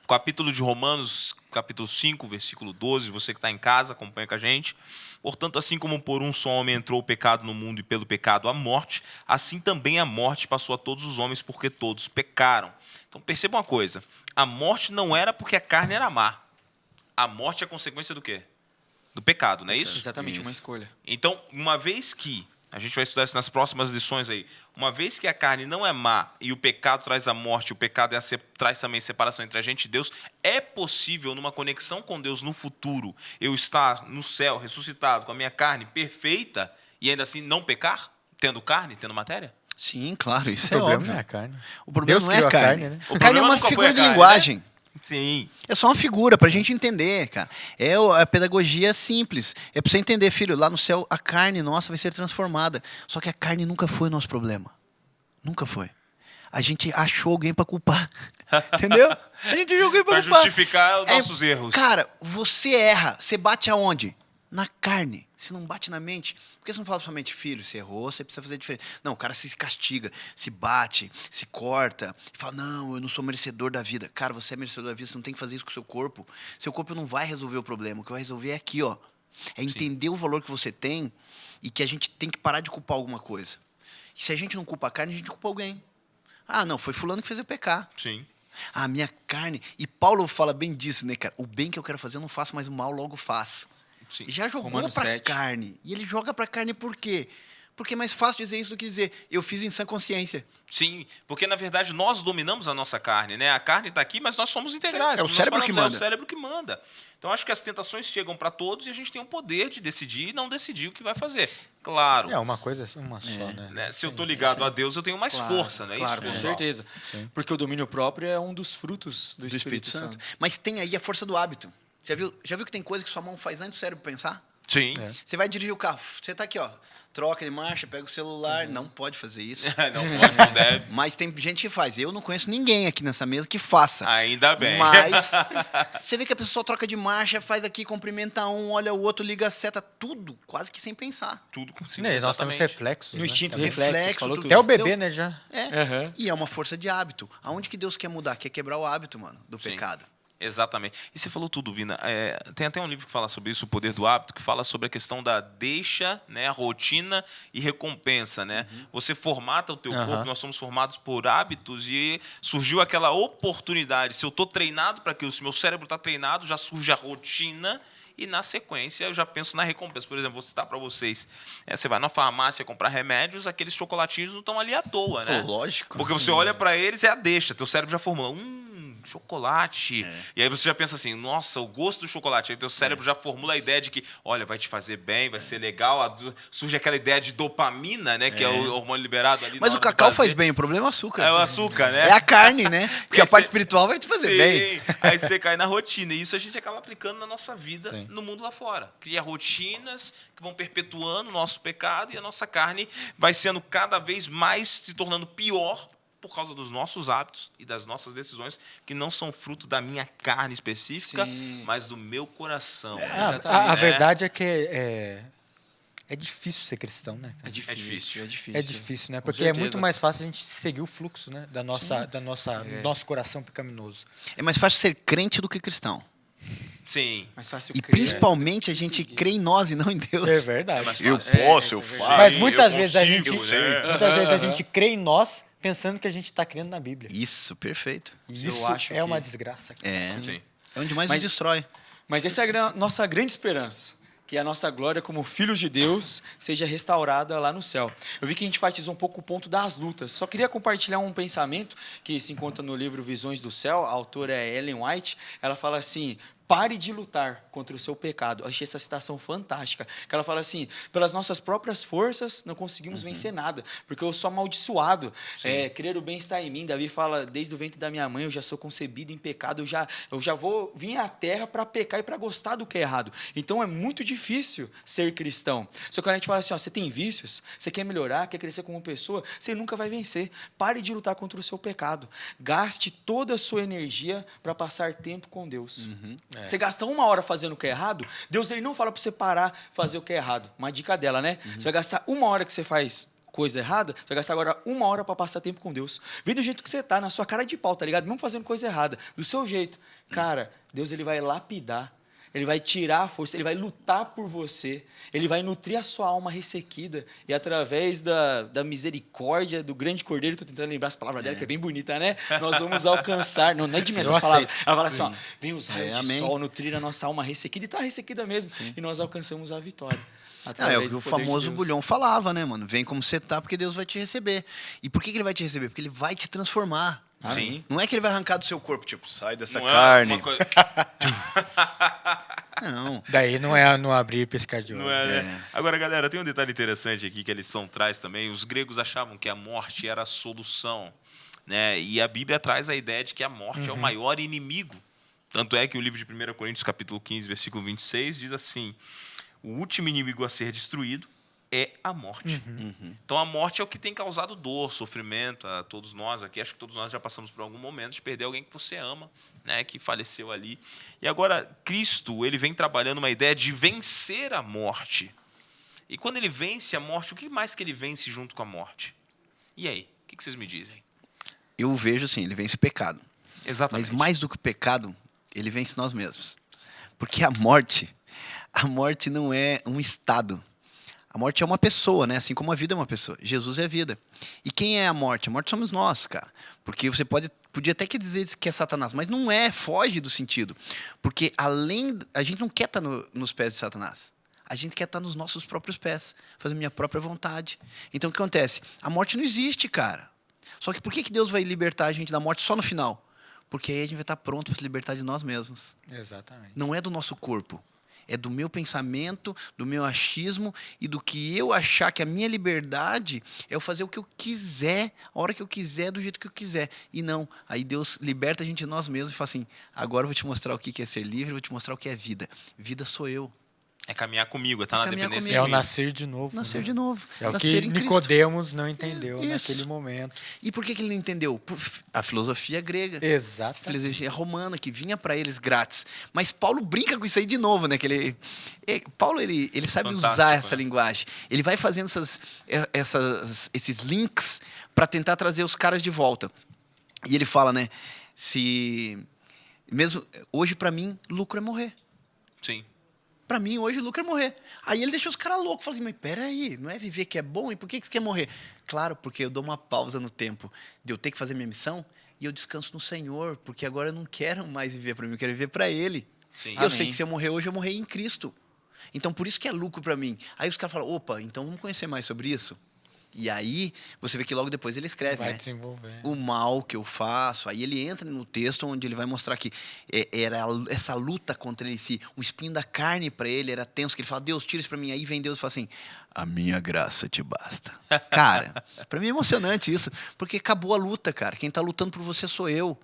Capítulo de Romanos, capítulo 5, versículo 12, você que está em casa, acompanha com a gente. Portanto, assim como por um só homem entrou o pecado no mundo e pelo pecado a morte, assim também a morte passou a todos os homens porque todos pecaram. Então perceba uma coisa, a morte não era porque a carne era má. A morte é consequência do quê? Do pecado, não é isso? Exatamente, uma escolha. Então, uma vez que, a gente vai estudar isso nas próximas lições aí, uma vez que a carne não é má e o pecado traz a morte, o pecado traz também separação entre a gente e Deus, é possível, numa conexão com Deus no futuro, eu estar no céu, ressuscitado, com a minha carne perfeita e ainda assim não pecar? Tendo carne, tendo matéria? Sim, claro, isso O é problema óbvio. não é a carne. O problema Deus não é criou a a carne. carne, né? A carne é uma nunca foi figura a de carne, linguagem. né? Sim. É só uma figura pra gente entender, cara. A pedagogia simples. É pra você entender, filho, lá no céu a carne nossa vai ser transformada. Só que a carne nunca foi o nosso problema. Nunca foi. A gente achou alguém pra culpar. Entendeu? A gente achou alguém pra Pra culpar. justificar os nossos erros. Cara, você erra. Você bate aonde? Na carne. Você não bate na mente. Por que você não fala pra sua mente, filho, você errou, você precisa fazer diferente? Não, o cara se castiga, se bate, se corta, e fala, não, eu não sou merecedor da vida. Cara, você é merecedor da vida, você não tem que fazer isso com o seu corpo. Seu corpo não vai resolver o problema. O que vai resolver é aqui, ó. É entender o valor que você tem e que a gente tem que parar de culpar alguma coisa. E se a gente não culpa a carne, a gente culpa alguém. Ah, não, foi fulano que fez eu pecar. Sim. A minha carne... E Paulo fala bem disso, né, cara? O bem que eu quero fazer eu não faço, mas o mal logo faço. Sim. Já jogou Romanos pra 7. carne. E ele joga pra carne por quê? Porque é mais fácil dizer isso do que dizer eu fiz em sã consciência. Sim, porque na verdade nós dominamos a nossa carne, né? A carne está aqui, mas nós somos integrais. É o Como nós cérebro que falamos, manda. É o cérebro que manda. Então acho que as tentações chegam para todos e a gente tem o poder de decidir e não decidir o que vai fazer. Claro. É uma coisa assim, uma só, né? Né? Se eu tô ligado a Deus, eu tenho mais força, não é Claro, isso? com pessoal? certeza. Porque o domínio próprio é um dos frutos do Espírito Santo. Mas tem aí a força do hábito. Já viu que tem coisa que sua mão faz antes do cérebro pensar? Sim. Você vai dirigir o carro, você tá aqui, ó, troca de marcha, pega o celular, não pode fazer isso. Não pode, não deve. Mas tem gente que faz. Eu não conheço ninguém aqui nessa mesa que faça. Ainda bem. Mas você vê que a pessoa troca de marcha, faz aqui, cumprimenta um, olha o outro, liga a seta, tudo quase que sem pensar. Tudo consigo. Né, nós temos exatamente. reflexos. No né? instinto, Também. reflexo, Reflexo, falou tudo. tudo. Até o bebê, Entendeu? né, já. É. Aham. E é uma força de hábito. Aonde que Deus quer mudar? Quer quebrar o hábito, mano, do Sim. pecado. Exatamente. E você falou tudo, Vina. Tem até um livro que fala sobre isso, O Poder do Hábito, que fala sobre a questão da deixa, né, rotina e recompensa, né? Você formata o teu corpo, nós somos formados por hábitos e surgiu aquela oportunidade. Se eu estou treinado para aquilo, se meu cérebro está treinado, já surge a rotina e na sequência eu já penso na recompensa. Por exemplo, vou citar para vocês. Você vai na farmácia comprar remédios, aqueles chocolatinhos não estão ali à toa, né? Pô, lógico. Porque você olha para eles e é a deixa. Teu cérebro já formula, chocolate. E aí você já pensa assim, nossa, o gosto do chocolate. Aí teu cérebro já formula a ideia de que, olha, vai te fazer bem, vai ser legal. Surge aquela ideia de dopamina, né? Que é o hormônio liberado ali. Mas na o hora de cacau fazer. faz bem, o problema é o açúcar. É o açúcar, né? É a carne, né? Porque E a parte você- espiritual vai te fazer Sim. bem. Aí você cai na rotina. E isso a gente acaba aplicando na nossa vida, Sim. no mundo lá fora. Cria rotinas que vão perpetuando o nosso pecado e a nossa carne vai sendo cada vez mais se tornando pior por causa dos nossos hábitos e das nossas decisões, que não são fruto da minha carne específica, Sim. mas do meu coração. Exatamente. A né? verdade é que é difícil ser cristão, né? É cara? difícil, é difícil. É difícil, né? Com Porque é muito certeza. mais fácil a gente seguir o fluxo, né? Nosso coração pecaminoso. É mais fácil ser crente do que cristão. Sim. Mais fácil E crer. principalmente a gente Seguir. crê em nós e não em Deus. É verdade. mais Eu fácil. posso, eu isso é faço. verdade. Mas muitas eu vezes a gente, consigo, né? muitas vezes a gente crê em nós pensando que a gente está crendo na Bíblia. Isso, perfeito. E Eu isso acho é uma que- desgraça. É. Sim. É onde mais Mas- nos destrói. Mas essa é a nossa grande esperança, que a nossa glória como filhos de Deus seja restaurada lá no céu. Eu vi que a gente enfatizou um pouco o ponto das lutas. Só queria compartilhar um pensamento que se encontra no livro Visões do Céu. A autora é Ellen White. Ela fala assim: pare de lutar contra o seu pecado. Eu achei essa citação fantástica. Que ela fala assim: pelas nossas próprias forças não conseguimos vencer nada, porque eu sou amaldiçoado. Querer o bem está em mim. Davi fala: desde o ventre da minha mãe eu já sou concebido em pecado, eu já vou vir à terra para pecar e para gostar do que é errado. Então é muito difícil ser cristão. Só que quando a gente fala assim, ó, você tem vícios, você quer melhorar, quer crescer como pessoa, você nunca vai vencer. Pare de lutar contra o seu pecado. Gaste toda a sua energia para passar tempo com Deus. Você gasta 1 hora fazendo o que é errado, Deus ele não fala para você parar de fazer o que é errado. Uma dica dela, né? Você vai gastar 1 hora que você faz coisa errada, você vai gastar agora 1 hora para passar tempo com Deus. Vem do jeito que você tá, na sua cara de pau, tá ligado? Mesmo fazendo coisa errada, do seu jeito. Cara, Deus ele vai lapidar. Ele vai tirar a força, ele vai lutar por você, ele vai nutrir a sua alma ressequida e através da misericórdia do grande Cordeiro, estou tentando lembrar as palavras dela, que é bem bonita, né? Nós vamos alcançar, não é de mim essas palavras, ela fala assim, ó, vem os raios de sol nutrir a nossa alma ressequida, e está ressequida mesmo, e nós alcançamos a vitória. É o que o famoso Bulhão falava, né, mano? Vem como você tá, porque Deus vai te receber. E por que ele vai te receber? Porque ele vai te transformar. Sim. Não é que ele vai arrancar do seu corpo, tipo, sai dessa Não é carne. uma coisa- Não. Daí não é no abrir e pescar de olho. Não é, né? Agora, galera, tem um detalhe interessante aqui que a lição traz também. Os gregos achavam que a morte era a solução, né? E a Bíblia traz a ideia de que a morte é o maior inimigo. Tanto é que o livro de 1 Coríntios, capítulo 15, versículo 26, diz assim: o último inimigo a ser destruído é a morte. Então, a morte é o que tem causado dor, sofrimento a todos nós aqui. Acho que todos nós já passamos por algum momento de perder alguém que você ama, né, que faleceu ali. E agora, Cristo, ele vem trabalhando uma ideia de vencer a morte. E quando ele vence a morte, o que mais que ele vence junto com a morte? E aí? O que vocês me dizem? Eu vejo assim, ele vence o pecado. Exatamente. Mas mais do que o pecado, ele vence nós mesmos. Porque a morte não é um estado. A morte é uma pessoa, né? Assim como a vida é uma pessoa. Jesus é a vida. E quem é a morte? A morte somos nós, cara. Porque você podia até que dizer que é Satanás, mas não é, foge do sentido. Porque a gente não quer estar nos pés de Satanás. A gente quer estar nos nossos próprios pés, fazer minha própria vontade. Então o que acontece? A morte não existe, cara. Só que por que Deus vai libertar a gente da morte só no final? Porque aí a gente vai estar pronto para se libertar de nós mesmos. Exatamente. Não é do nosso corpo. É do meu pensamento, do meu achismo e do que eu achar que a minha liberdade é eu fazer o que eu quiser, a hora que eu quiser, do jeito que eu quiser. E não, aí Deus liberta a gente de nós mesmos e fala assim, agora eu vou te mostrar o que é ser livre, eu vou te mostrar o que é vida. Vida sou eu. É caminhar comigo, é estar na caminhar dependência comigo. É o de mim. nascer de novo. Nascer né? de novo. É o nascer que em Cristo. Nicodemos não entendeu Isso. naquele momento. E por que ele não entendeu? Por a filosofia grega. A Exatamente. filosofia romana, que vinha para eles grátis. Mas Paulo brinca com isso aí de novo, né? Que Paulo, ele sabe Fantástico, usar essa né? linguagem. Ele vai fazendo esses links para tentar trazer os caras de volta. E ele fala, né? Mesmo hoje, para mim, lucro é morrer. Sim. Pra mim, hoje, o lucro é morrer. Aí ele deixou os caras loucos. Falei, mas peraí, não é viver que é bom? E por que você quer morrer? Claro, porque eu dou uma pausa no tempo de eu ter que fazer minha missão e eu descanso no Senhor, porque agora eu não quero mais viver pra mim, eu quero viver pra Ele. Sim. E eu Amém. sei que se eu morrer hoje, eu morrer em Cristo. Então, por isso que é lucro pra mim. Aí os caras falam, opa, então vamos conhecer mais sobre isso? E aí, você vê que logo depois ele escreve, Vai né? desenvolver. O mal que eu faço. Aí ele entra no texto onde ele vai mostrar que era essa luta contra ele, o espinho da carne para ele era tenso, que ele fala, Deus, tira isso para mim. Aí vem Deus e fala assim, a minha graça te basta. Cara, para mim é emocionante isso, porque acabou a luta, cara. Quem tá lutando por você sou eu.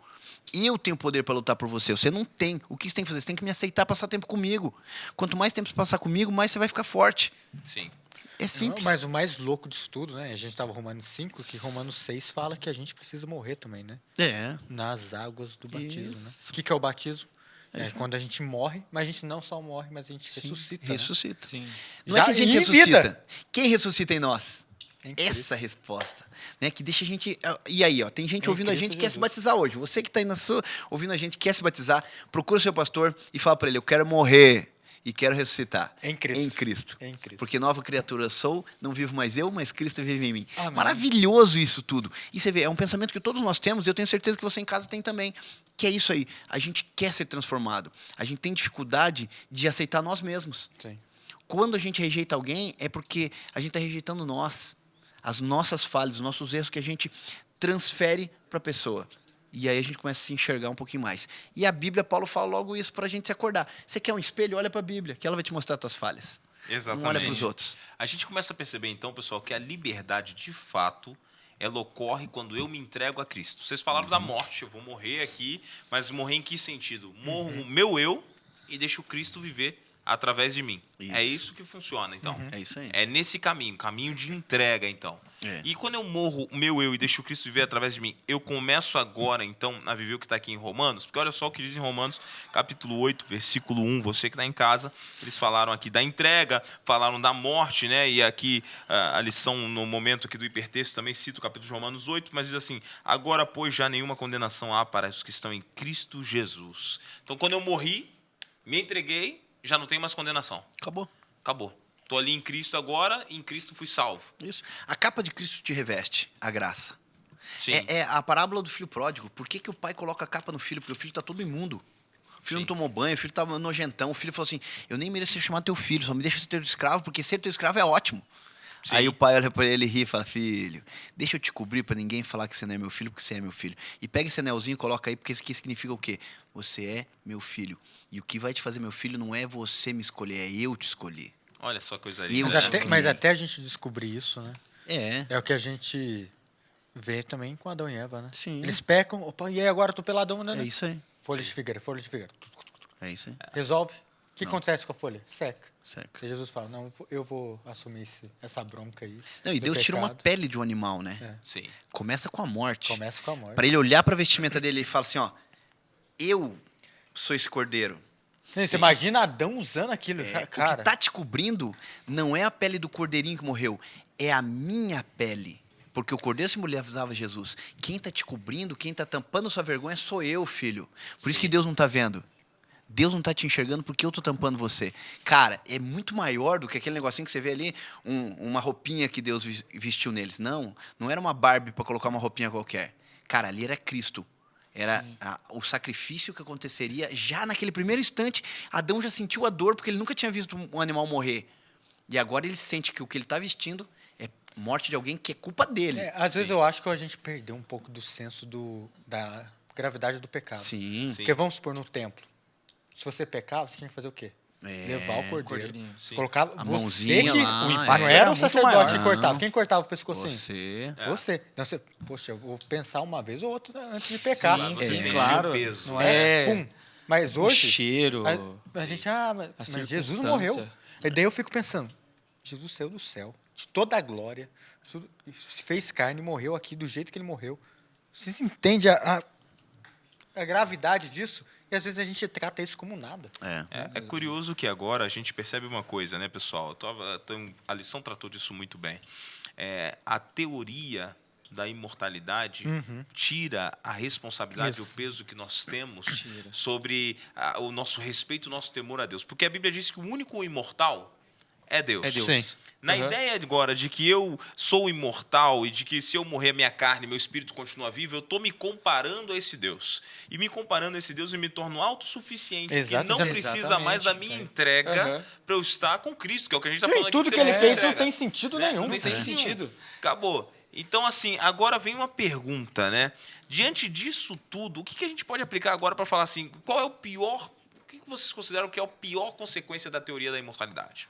Eu tenho poder para lutar por você. Você não tem. O que você tem que fazer? Você tem que me aceitar, passar tempo comigo. Quanto mais tempo você passar comigo, mais você vai ficar forte. Sim. É simples. Mas o mais louco disso tudo, né? A gente estava Romanos 5, que Romanos 6 fala que a gente precisa morrer também, né? É. Nas águas do batismo, Isso. né? O que é o batismo? É Isso. quando a gente morre, mas a gente não só morre, mas a gente ressuscita. Né? Ressuscita. Sim. Não Já é que a gente em ressuscita. vida. Quem ressuscita em nós? Em Cristo. Essa resposta, né? Que deixa a gente. E aí, ó, tem gente Em ouvindo a Cristo gente que quer se Jesus. batizar hoje. Você que está aí ouvindo a gente quer se batizar, procura o seu pastor e fala para ele: eu quero morrer e quero ressuscitar. Em Cristo. Em Cristo. Em Cristo. Porque nova criatura sou, não vivo mais eu, mas Cristo vive em mim. Amém. Maravilhoso isso tudo. E você vê, é um pensamento que todos nós temos, e eu tenho certeza que você em casa tem também. Que é isso aí. A gente quer ser transformado. A gente tem dificuldade de aceitar nós mesmos. Sim. Quando a gente rejeita alguém, é porque a gente está rejeitando nós, as nossas falhas, os nossos erros que a gente transfere para a pessoa. E aí a gente começa a se enxergar um pouquinho mais. E a Bíblia, Paulo fala logo isso para a gente se acordar. Você quer um espelho? Olha para a Bíblia, que ela vai te mostrar as tuas falhas. Exatamente. Não olha para os outros. A gente começa a perceber, então, pessoal, que a liberdade, de fato, ela ocorre quando eu me entrego a Cristo. Vocês falaram da morte, eu vou morrer aqui, mas morrer em que sentido? Morro o meu eu e deixo Cristo viver através de mim. Isso. É isso que funciona, então. É isso aí. É nesse caminho de entrega, então. É. E quando eu morro o meu eu e deixo Cristo viver através de mim, eu começo agora, então, a viver o que está aqui em Romanos? Porque olha só o que diz em Romanos, capítulo 8, versículo 1, você que está em casa, eles falaram aqui da entrega, falaram da morte, né? E aqui a lição no momento aqui do hipertexto também cita o capítulo de Romanos 8, mas diz assim, agora, pois, já nenhuma condenação há para os que estão em Cristo Jesus. Então, quando eu morri, me entreguei, já não tem mais condenação. Acabou. Acabou. Estou ali em Cristo agora, e em Cristo fui salvo. Isso. A capa de Cristo te reveste, a graça. Sim. É a parábola do filho pródigo. Por que o pai coloca a capa no filho? Porque o filho está todo imundo. O filho não tomou banho, o filho estava nojentão. O filho falou assim, eu nem mereço ser chamado teu filho, só me deixa ser teu escravo, porque ser teu escravo é ótimo. Sim. Aí o pai olha para ele e ri e fala, filho, deixa eu te cobrir para ninguém falar que você não é meu filho, porque você é meu filho. E pega esse anelzinho e coloca aí, porque isso aqui significa o quê? Você é meu filho. E o que vai te fazer meu filho não é você me escolher, é eu te escolher. Olha só a coisa E linda. eu né? já Mas até a gente descobrir isso, né? É. É o que a gente vê também com Adão e Eva, né? Sim. Eles pecam, opa, e aí agora eu tô peladão, né? É isso aí. Folha de figueira, folha de figueira. É isso aí. Resolve. O que acontece com a folha? Seca. Seca. E Jesus fala, não, eu vou assumir essa bronca aí. Não, e do Deus tira uma pecado. pele de um animal, né? É. Sim. Começa com a morte. Começa com a morte. Para ele olhar para a vestimenta dele e falar assim, ó, eu sou esse cordeiro. Você imagina Adão usando aquilo, O cara. que tá te cobrindo não é a pele do cordeirinho que morreu, é a minha pele. Porque o cordeiro simbolizava Jesus. Quem tá te cobrindo, quem tá tampando sua vergonha sou eu, filho. Por isso que Deus não tá vendo. Deus não tá te enxergando porque eu tô tampando você. Cara, é muito maior do que aquele negocinho que você vê ali, uma roupinha que Deus vestiu neles. Não era uma Barbie para colocar uma roupinha qualquer. Cara, ali era Cristo. Era o sacrifício que aconteceria já naquele primeiro instante. Adão já sentiu a dor porque ele nunca tinha visto um animal morrer. E agora ele sente que o que ele está vestindo é morte de alguém que é culpa dele. Às vezes eu acho que a gente perdeu um pouco do senso da gravidade do pecado. Sim. Porque vamos supor no templo. Se você pecava, você tinha que fazer o quê? É, Levar o cordeiro. cordeirinho, sim. Colocava A você mãozinha que, lá, o é. impacto não Era era o muito sacerdote maior. que cortava. Não. Quem cortava o pescocinho? Você. Você. Então você, poxa, eu vou pensar uma vez ou outra antes de pecar. Sim, Você sim, entendia claro. o peso. Não é? É. Pum. Mas O hoje, cheiro, a gente, mas Jesus não circunstância. morreu. E daí eu fico pensando, Jesus saiu do céu, de toda a glória, fez carne e morreu aqui do jeito que ele morreu. Vocês entendem a gravidade disso? E às vezes a gente trata isso como nada. É curioso que agora a gente percebe uma coisa, né, pessoal? A lição tratou disso muito bem. A teoria da imortalidade tira a responsabilidade e o peso que nós temos sobre o nosso respeito, o nosso temor a Deus. Porque a Bíblia diz que o único imortal é Deus. É Deus. Sim. Na Uhum. ideia agora de que eu sou imortal e de que se eu morrer minha carne, meu espírito continua vivo, eu estou me comparando a esse Deus. E me comparando a esse Deus, eu me torno autossuficiente, Exato, que não precisa mais da minha entrega Uhum. para eu estar com Cristo, que é o que a gente está Sim, falando aqui. tudo de que ele ser fez entrega. não tem sentido Né? nenhum. Não tem nenhum. sentido. Acabou. Então, assim, agora vem uma pergunta, né? Diante disso tudo, o que a gente pode aplicar agora para falar assim, qual é o pior... O que vocês consideram que é a pior consequência da teoria da imortalidade?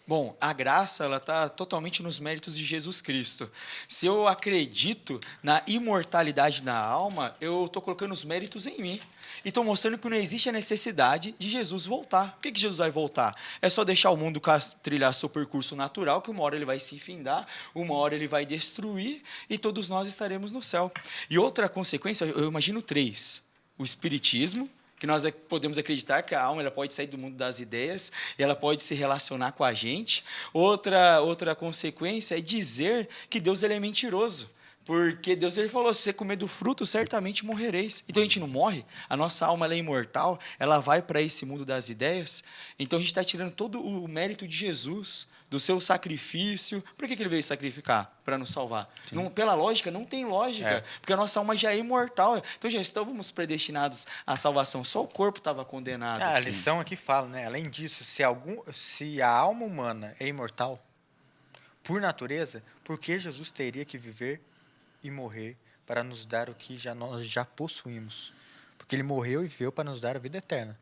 Bom, a graça ela está totalmente nos méritos de Jesus Cristo. Se eu acredito na imortalidade da alma, eu estou colocando os méritos em mim. E estou mostrando que não existe a necessidade de Jesus voltar. Por que Jesus vai voltar? É só deixar o mundo trilhar seu percurso natural, que uma hora ele vai se findar, uma hora ele vai destruir, e todos nós estaremos no céu. E outra consequência, eu imagino 3. O espiritismo, que nós podemos acreditar que a alma ela pode sair do mundo das ideias e ela pode se relacionar com a gente. Outra consequência é dizer que Deus ele é mentiroso. Porque Deus ele falou, se você comer do fruto, certamente morrereis. Então a gente não morre, a nossa alma ela é imortal, ela vai para esse mundo das ideias. Então a gente está tirando todo o mérito de Jesus, do seu sacrifício. Por que ele veio sacrificar? Para nos salvar. Não, pela lógica, não tem lógica, porque a nossa alma já é imortal. Então já estávamos predestinados à salvação, só o corpo estava condenado. A lição aqui fala, né? Além disso, se a alma humana é imortal, por natureza, por que Jesus teria que viver e morrer para nos dar o que nós já possuímos? Porque ele morreu e veio para nos dar a vida eterna.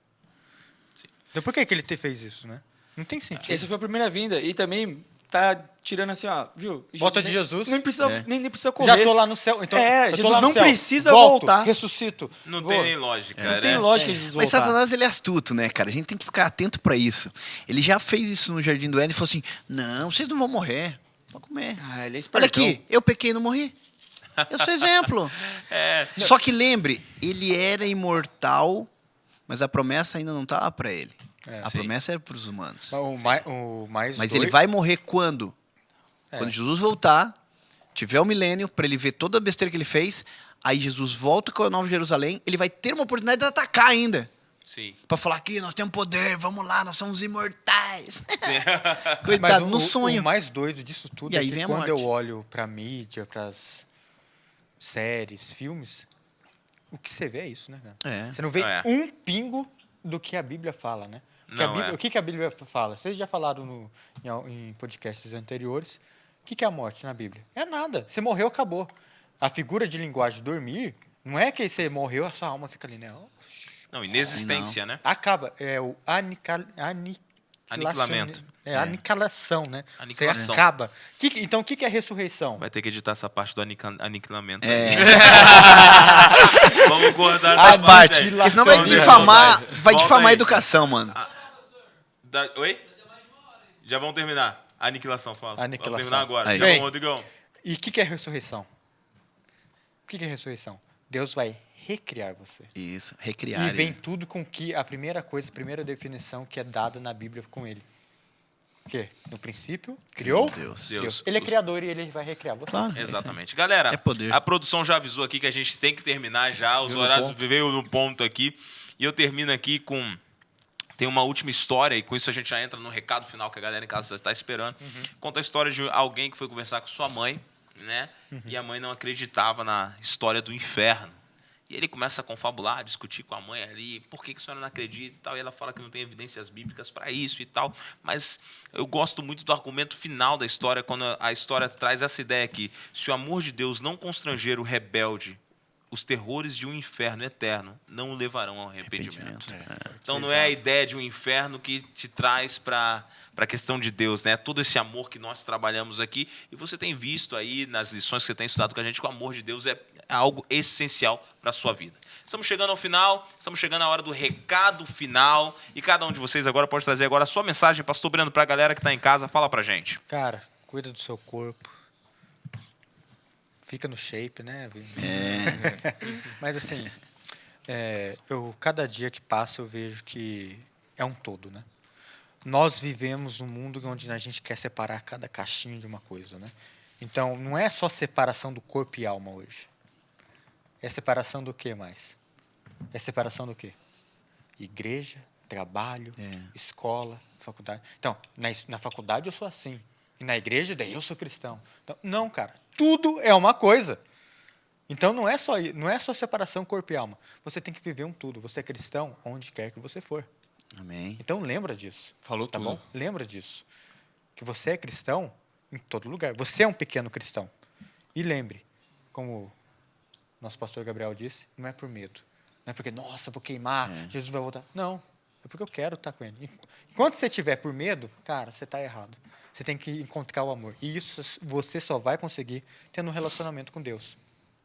Então por que ele fez isso, né? Não tem sentido. Essa foi a primeira vinda. E também tá tirando assim, ó, viu? Volta de Jesus. Nem precisa, É. nem precisa correr. Já tô lá no céu. Então, eu tô Jesus lá no não céu. precisa Volto, voltar. ressuscito. Não Vou. tem lógica, Não né? tem lógica Jesus Mas voltar. Satanás, ele é astuto, né, cara? A gente tem que ficar atento pra isso. Ele já fez isso no Jardim do Éden e falou assim, não, vocês não vão morrer. Vão comer. Ah, ele é Olha espertão. aqui, eu pequei e não morri. Eu sou exemplo. Só que lembre, ele era imortal, mas a promessa ainda não estava para ele. A Sim. promessa era para os humanos. O mais Mas doido- ele vai morrer quando? Quando Jesus voltar, tiver o milênio, para ele ver toda a besteira que ele fez, aí Jesus volta com a Nova Jerusalém, ele vai ter uma oportunidade de atacar ainda. Sim. Para falar aqui, nós temos poder, vamos lá, nós somos imortais. Mas Coitado, no o sonho. mais doido disso tudo E é aí que vem a quando morte. eu olho pra mídia, pras séries, filmes, o que você vê é isso, né, cara? É. Você não vê É. um pingo do que a Bíblia fala, né? Porque Não, O que a Bíblia fala? Vocês já falaram em podcasts anteriores. O que é a morte na Bíblia? É nada. Você morreu, acabou. A figura de linguagem dormir não é que você morreu, a sua alma fica ali, né? Não, inexistência, né? Acaba. É o Aniquilamento. É aniquilação, né? Aniquilação. Você acaba. Então, o que é ressurreição? Vai ter que editar essa parte do aniquilamento. É. aí. Vamos cortar Faz essa parte. aí. Porque senão vai Vamos difamar, voltar. vai Volta difamar a aí. educação, mano. Oi? Já vamos terminar. Aniquilação, fala. Aniquilação. Vamos terminar agora. Aí. Já Bem. vamos, Rodrigão. E o que é ressurreição? O que é ressurreição? Deus vai recriar você. Isso, recriar. E vem ele. tudo com que a primeira definição que é dada na Bíblia com ele. O quê? No princípio, criou Deus. Ele é criador e ele vai recriar você. Claro. Exatamente. Galera, É poder. a produção já avisou aqui que a gente tem que terminar já. Os horários veio no ponto aqui. E eu termino aqui com... Tem uma última história, e com isso a gente já entra no recado final que a galera em casa está esperando. Conta a história de alguém que foi conversar com sua mãe, né? E a mãe não acreditava na história do inferno. E ele começa a confabular, a discutir com a mãe ali, por que a senhora não acredita e tal. E ela fala que não tem evidências bíblicas para isso e tal. Mas eu gosto muito do argumento final da história, quando a história traz essa ideia que se o amor de Deus não constranger o rebelde, os terrores de um inferno eterno não o levarão ao arrependimento. Então não é a ideia de um inferno que te traz para a questão de Deus, né? Todo esse amor que nós trabalhamos aqui, e você tem visto aí nas lições que você tem estudado com a gente, que o amor de Deus é algo essencial para a sua vida. Estamos chegando ao final, estamos chegando à hora do recado final, e cada um de vocês agora pode trazer agora a sua mensagem, Pastor Breno, para a galera que está em casa, fala para a gente. Cara, cuida do seu corpo. Fica no shape, né? Mas assim, cada dia que passa eu vejo que é um todo, né? Nós vivemos num mundo onde a gente quer separar cada caixinha de uma coisa, né? Então, não é só separação do corpo e alma hoje. É separação do que mais? É separação do quê? Igreja, trabalho, escola, faculdade. Então, na faculdade eu sou assim. E na igreja, daí eu sou cristão. Então, não, cara. Tudo é uma coisa. Então, não é só separação corpo e alma. Você tem que viver um tudo. Você é cristão onde quer que você for. Amém. Então, lembra disso. Falou Tá tudo. bom? Lembra disso. Que você é cristão em todo lugar. Você é um pequeno cristão. E lembre, como nosso pastor Gabriel disse, não é por medo. Não é porque, nossa, vou queimar, Jesus vai voltar. Não, é porque eu quero estar com ele. Enquanto você tiver por medo, cara, você está errado. Você tem que encontrar o amor. E isso você só vai conseguir tendo um relacionamento com Deus.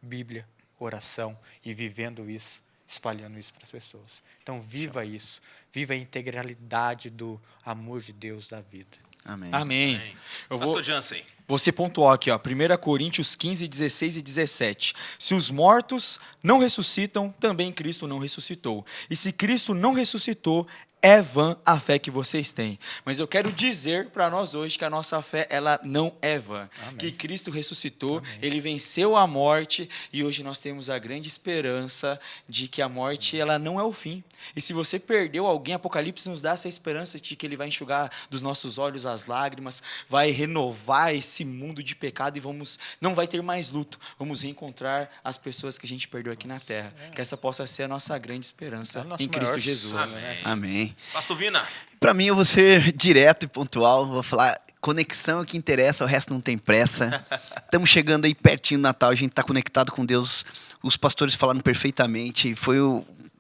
Bíblia, oração e vivendo isso, espalhando isso para as pessoas. Então, viva isso. Viva a integralidade do amor de Deus da vida. Amém. Amém. Eu vou... Pastor Jansen. Você pontuou aqui, ó, 1 Coríntios 15, 16 e 17. Se os mortos não ressuscitam, também Cristo não ressuscitou. E se Cristo não ressuscitou, é vã a fé que vocês têm. Mas eu quero dizer para nós hoje que a nossa fé, ela não é vã. Amém. Que Cristo ressuscitou, Ele venceu a morte e hoje nós temos a grande esperança de que a morte, ela não é o fim. E se você perdeu alguém, Apocalipse nos dá essa esperança de que Ele vai enxugar dos nossos olhos as lágrimas, vai renovar esse mundo de pecado e não vai ter mais luto. Vamos reencontrar as pessoas que a gente perdeu aqui na terra. Que essa possa ser a nossa grande esperança É o nosso em Cristo maior Jesus. sonho, né? Amém. Pastor Vina. Pra mim, eu vou ser direto e pontual. Vou falar, conexão é o que interessa, o resto não tem pressa. Estamos chegando aí pertinho do Natal, a gente está conectado com Deus. Os pastores falaram perfeitamente. Foi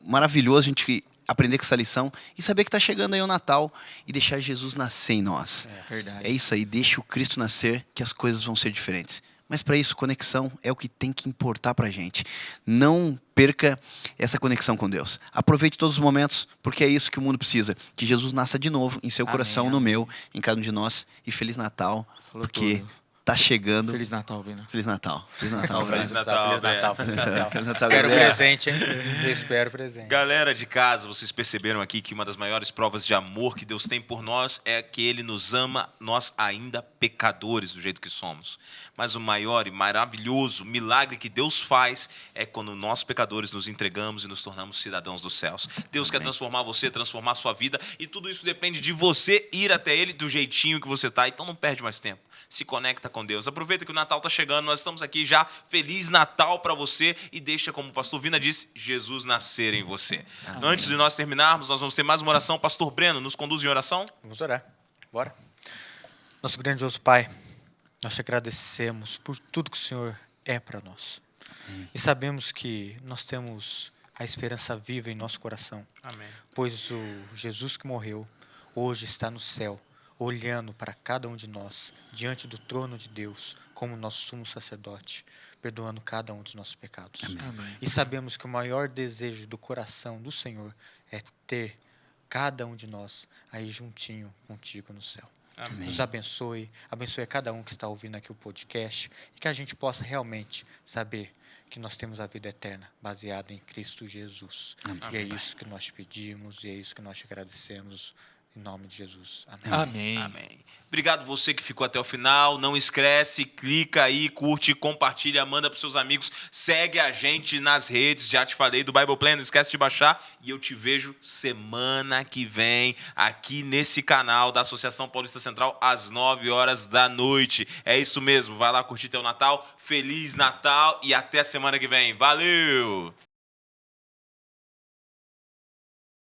maravilhoso a gente aprender com essa lição e saber que está chegando aí o Natal e deixar Jesus nascer em nós. Verdade. É isso aí, deixa o Cristo nascer que as coisas vão ser diferentes. Mas para isso, conexão é o que tem que importar pra gente. Não perca essa conexão com Deus. Aproveite todos os momentos, porque é isso que o mundo precisa. Que Jesus nasça de novo em seu coração, no meu, em cada um de nós. E Feliz Natal, Falou porque tudo. tá chegando. Feliz Natal, Vina. Feliz Natal. Feliz Natal, velho. Feliz Natal, Feliz Natal, velho. Feliz Natal. Feliz Natal, Espero o galera. presente, hein? Eu espero o presente. Galera de casa, vocês perceberam aqui que uma das maiores provas de amor que Deus tem por nós é que Ele nos ama, nós ainda pecadores, do jeito que somos. Mas o maior e maravilhoso milagre que Deus faz é quando nós, pecadores, nos entregamos e nos tornamos cidadãos dos céus. Deus quer transformar você, transformar a sua vida, e tudo isso depende de você ir até Ele do jeitinho que você está. Então não perde mais tempo. Se conecta com Deus. Aproveita que o Natal está chegando, nós estamos aqui já. Feliz Natal para você e deixa, como o pastor Vina disse, Jesus nascer em você. Amém. Antes de nós terminarmos, nós vamos ter mais uma oração. Pastor Breno, nos conduz em oração? Vamos orar. Bora. Nosso grandioso Pai, nós te agradecemos por tudo que o Senhor é para nós. E sabemos que nós temos a esperança viva em nosso coração. Amém. Pois o Jesus que morreu hoje está no céu, olhando para cada um de nós, diante do trono de Deus, como nosso sumo sacerdote, perdoando cada um dos nossos pecados. Amém. E sabemos que o maior desejo do coração do Senhor é ter cada um de nós aí juntinho contigo no céu. Amém. Nos abençoe a cada um que está ouvindo aqui o podcast e que a gente possa realmente saber que nós temos a vida eterna baseada em Cristo Jesus. Amém. E é isso que nós te pedimos e é isso que nós te agradecemos. Em nome de Jesus. Amém. Amém. Amém. Obrigado você que ficou até o final. Não esquece, clica aí, curte, compartilha, manda para seus amigos. Segue a gente nas redes, já te falei do Bible Plan, não esquece de baixar. E eu te vejo semana que vem aqui nesse canal da Associação Paulista Central às 9h. É isso mesmo, vai lá curtir teu Natal. Feliz Natal e até a semana que vem. Valeu!